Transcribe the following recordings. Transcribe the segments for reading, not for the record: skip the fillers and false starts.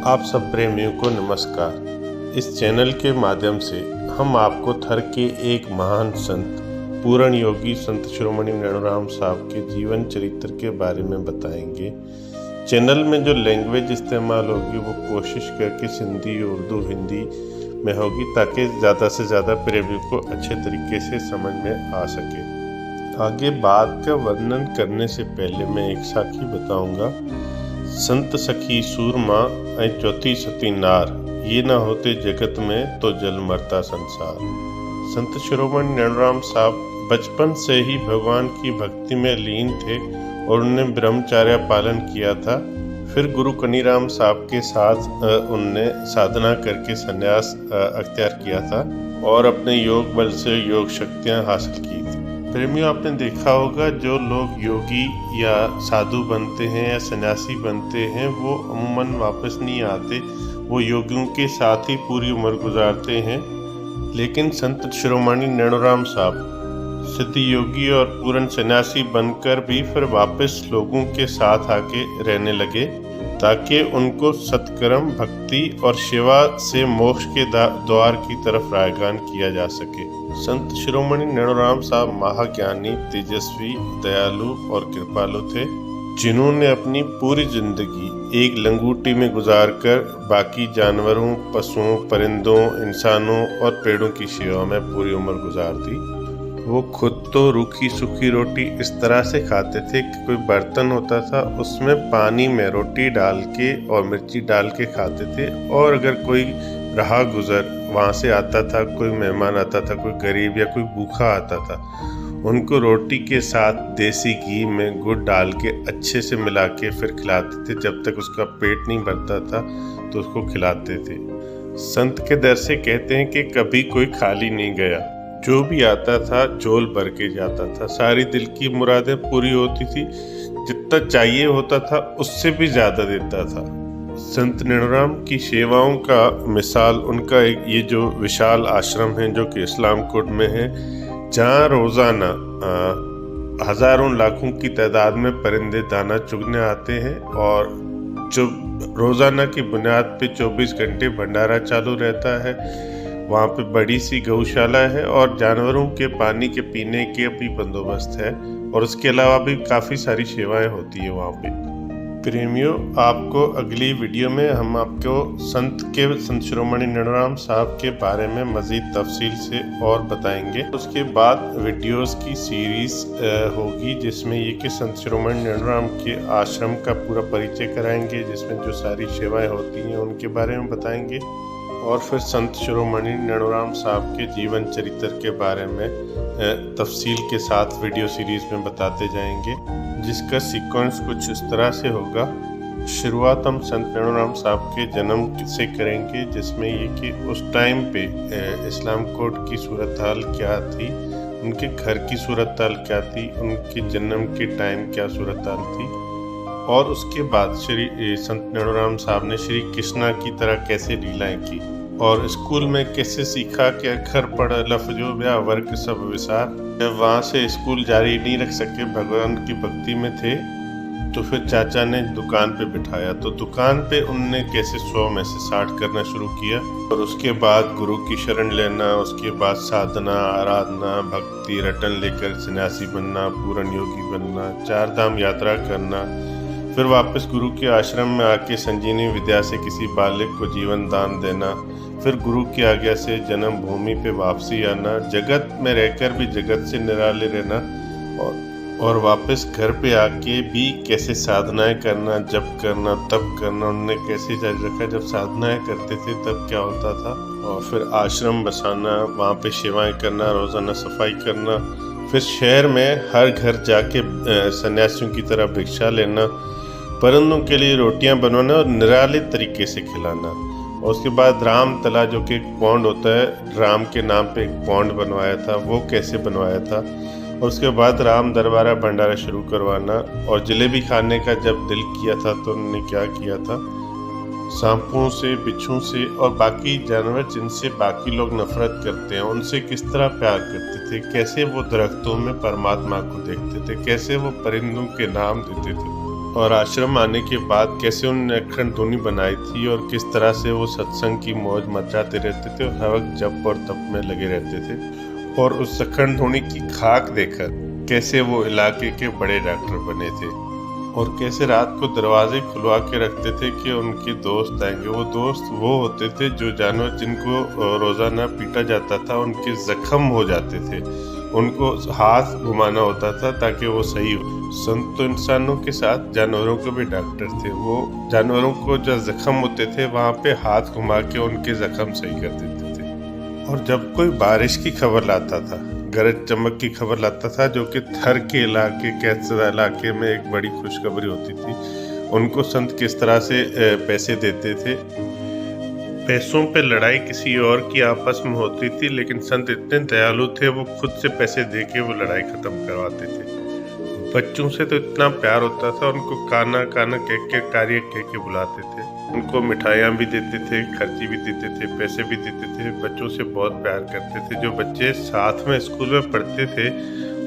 आप सब प्रेमियों को नमस्कार। इस चैनल के माध्यम से हम आपको थर के एक महान संत पूर्ण योगी संत शिरोमणि नैनोराम साहब के जीवन चरित्र के बारे में बताएंगे। चैनल में जो लैंग्वेज इस्तेमाल होगी वो कोशिश करके सिंधी, उर्दू, हिंदी में होगी ताकि ज़्यादा से ज़्यादा प्रेमियों को अच्छे तरीके से समझ में आ सके। आगे बात का वर्णन करने से पहले मैं एक साखी बताऊंगा। संत सखी सूरमा ऐं चौथी सती नार, ये ना होते जगत में तो जल मरता संसार। संत शिरोमणि नैनोराम साहब बचपन से ही भगवान की भक्ति में लीन थे और उन्होंने ब्रह्मचर्य पालन किया था। फिर गुरु कनीराम साहब के साथ उनने साधना करके संन्यास अख्तियार किया था और अपने योग बल से योग शक्तियाँ हासिल की थी। प्रेमियों, आपने देखा होगा जो लोग योगी या साधु बनते हैं या सन्यासी बनते हैं वो अमूमन वापस नहीं आते, वो योगियों के साथ ही पूरी उम्र गुजारते हैं। लेकिन संत शिरोमणि नैनोराम साहब सिद्ध योगी और पूर्ण सन्यासी बनकर भी फिर वापस लोगों के साथ आके रहने लगे ताकि उनको सत्कर्म, भक्ति और सेवा से मोक्ष के द्वार की तरफ रायगान किया जा सके। संत शिरोमणि नैनोराम साहब महाज्ञानी, तेजस्वी, दयालु और कृपालु थे, जिन्होंने अपनी पूरी जिंदगी एक लंगूटी में गुजारकर बाकी जानवरों, पशुओं, परिंदों, इंसानों और पेड़ों की सेवा में पूरी उम्र गुजार दी। वो खुद तो रूखी सूखी रोटी इस तरह से खाते थे कि कोई बर्तन होता था उसमें पानी में रोटी डाल के और मिर्ची डाल के खाते थे, और अगर कोई रहा गुजर वहाँ से आता था, कोई मेहमान आता था, कोई गरीब या कोई भूखा आता था, उनको रोटी के साथ देसी घी में गुड़ डाल के अच्छे से मिला के फिर खिलाते थे। जब तक उसका पेट नहीं भरता था तो उसको खिलाते थे। संत के दर से कहते हैं कि कभी कोई खाली नहीं गया, जो भी आता था झोल भर के जाता था, सारी दिल की मुरादें पूरी होती थी, जितना चाहिए होता था उससे भी ज़्यादा देता था। संत नैनोराम की सेवाओं का मिसाल उनका एक ये जो विशाल आश्रम है जो कि इस्लाम कोट में है, जहाँ रोज़ाना हज़ारों लाखों की तादाद में परिंदे दाना चुगने आते हैं और जो रोज़ाना की बुनियाद पे 24 घंटे भंडारा चालू रहता है। वहाँ पे बड़ी सी गौशाला है और जानवरों के पानी के पीने के भी बंदोबस्त है, और उसके अलावा भी काफ़ी सारी सेवाएं होती है वहाँ पे। प्रेमियों, आपको अगली वीडियो में हम आपको संत शिरोमणि नैनोराम साहब के बारे में मज़ीद तफसील से और बताएंगे। उसके बाद वीडियोस की सीरीज़ होगी जिसमें ये कि संत शिरोमणि नैनोराम के आश्रम का पूरा परिचय कराएंगे, जिसमें जो सारी सेवाएं होती हैं उनके बारे में बताएंगे, और फिर संत शिरोमणि नैनोराम साहब के जीवन चरित्र के बारे में तफसील के साथ वीडियो सीरीज़ में बताते जाएंगे, जिसका सीक्वेंस कुछ इस तरह से होगा। शुरुआत हम संत नैनोराम साहब के जन्म से करेंगे, जिसमें ये कि उस टाइम पे इस्लाम कोट की सूरत हाल क्या थी, उनके घर की सूरत हाल क्या थी, उनके जन्म के टाइम क्या सूरत हाल थी, और उसके बाद श्री संत नैनोराम साहब ने श्री कृष्णा की तरह कैसे लीलाएं की, और स्कूल में कैसे सीखा कि अक्षर पढ़ लफ्जो ब्या वर्ग सब विसार। जब वहाँ से स्कूल जारी नहीं रख सके, भगवान की भक्ति में थे, तो फिर चाचा ने दुकान पे बिठाया, तो दुकान पे उनने कैसे 100 में से 60 करना शुरू किया, और उसके बाद गुरु की शरण लेना, उसके बाद साधना, आराधना, भक्ति, रटन लेकर सन्यासी बनना, पूर्ण योगी बनना, 4 धाम यात्रा करना, फिर वापस गुरु के आश्रम में आके संजीवनी विद्या से किसी बालक को जीवन दान देना, फिर गुरु की आज्ञा से जन्म भूमि पे वापसी आना, जगत में रहकर भी जगत से निराले रहना, और वापस घर पे आके भी कैसे साधनाएं करना, जप करना, तप करना, उन्होंने कैसे जारी रखा। जब साधनाएं करते थे तब क्या होता था, और फिर आश्रम बसाना, वहाँ पे सेवाएं करना, रोज़ाना सफाई करना, फिर शहर में हर घर जाके सन्यासियों की तरह भिक्षा लेना, परिंदों के लिए रोटियां बनवाना और निराले तरीके से खिलाना। और उसके बाद राम तला, जो कि एक पौंड होता है, राम के नाम पे एक पौंड बनवाया था, वो कैसे बनवाया था। और उसके बाद राम दरबारा भंडारा शुरू करवाना, और जलेबी खाने का जब दिल किया था तो उन्होंने क्या किया था, सांपों से, बिच्छू से और बाकी जानवर जिनसे बाकी लोग नफरत करते हैं उनसे किस तरह प्यार करते थे, कैसे वो दरख्तों में परमात्मा को देखते थे, कैसे वो परिंदों के नाम देते थे, और आश्रम आने के बाद कैसे उन्होंने अखंड धुनी बनाई थी और किस तरह से वो सत्संग की मौज मचाते रहते थे और हर वक्त जप और तप में लगे रहते थे। और उस अखंड धुनी की खाक देकर कैसे वो इलाके के बड़े डॉक्टर बने थे और कैसे रात को दरवाजे खुलवा के रखते थे कि उनके दोस्त आएंगे। वो दोस्त वो होते थे जो जानवर जिनको रोजाना पीटा जाता था उनके जख्म हो जाते थे, उनको हाथ घुमाना होता था ताकि वो सही हो। संत तो इंसानों के साथ जानवरों के भी डॉक्टर थे। वो जानवरों को जो जख्म होते थे वहाँ पे हाथ घुमा के उनके जख्म सही कर देते थे। और जब कोई बारिश की खबर लाता था, गरज चमक की खबर लाता था, जो कि थर के इलाके कैसर इलाके में एक बड़ी खुशखबरी होती थी, उनको संत किस तरह से पैसे देते थे। पैसों पे लड़ाई किसी और की आपस में होती थी, लेकिन संत इतने दयालु थे वो खुद से पैसे दे के वो लड़ाई खत्म करवाते थे। बच्चों से तो इतना प्यार होता था, उनको काना काना कह के कार्य कह के बुलाते थे, उनको मिठाइयाँ भी देते थे, खर्ची भी देते थे, पैसे भी देते थे। बच्चों से बहुत प्यार करते थे। जो बच्चे साथ में स्कूल में पढ़ते थे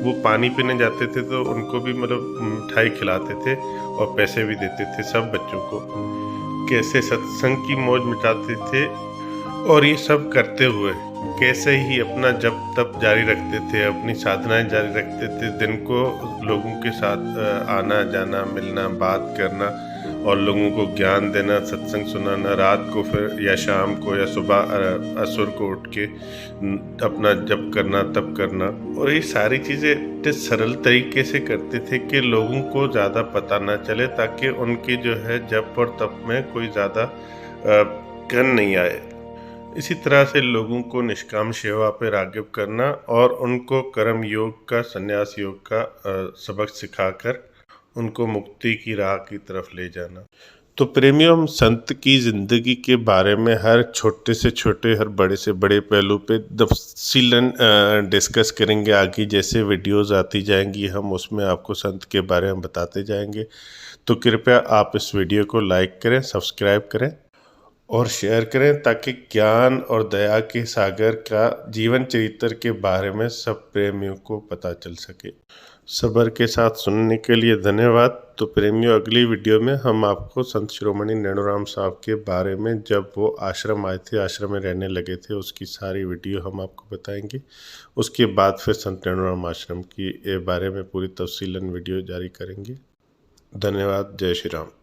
वो पानी पीने जाते थे तो उनको भी मतलब मिठाई खिलाते थे और पैसे भी देते थे सब बच्चों को। कैसे सत्संग की मौज मिटाते थे और ये सब करते हुए कैसे ही अपना जप तप जारी रखते थे, अपनी साधनाएं जारी रखते थे। दिन को लोगों के साथ आना जाना, मिलना, बात करना और लोगों को ज्ञान देना, सत्संग सुनाना। रात को फिर या शाम को या सुबह असुर को उठ के अपना जप करना, तप करना। और ये सारी चीज़ें इतने सरल तरीके से करते थे कि लोगों को ज़्यादा पता ना चले, ताकि उनकी जो है जप और तप में कोई ज़्यादा घन नहीं आए। इसी तरह से लोगों को निष्काम सेवा पर राग़िब करना और उनको कर्म योग का, संन्यास योग का सबक सिखाकर उनको मुक्ति की राह की तरफ ले जाना। तो प्रेमियों, हम संत की ज़िंदगी के बारे में हर छोटे से छोटे, हर बड़े से बड़े पहलू पे तफसीलन डिस्कस करेंगे। आगे जैसे वीडियोज़ आती जाएंगी हम उसमें आपको संत के बारे में बताते जाएंगे। तो कृपया आप इस वीडियो को लाइक करें, सब्सक्राइब करें और शेयर करें, ताकि ज्ञान और दया के सागर का जीवन चरित्र के बारे में सब प्रेमियों को पता चल सके। सब्र के साथ सुनने के लिए धन्यवाद। तो प्रेमियों, अगली वीडियो में हम आपको संत शिरोमणि नैनूराम साहब के बारे में, जब वो आश्रम आए थे, आश्रम में रहने लगे थे, उसकी सारी वीडियो हम आपको बताएंगे। उसके बाद फिर संत नैनूराम आश्रम की बारे में पूरी तफसीलन वीडियो जारी करेंगे। धन्यवाद। जय श्री राम।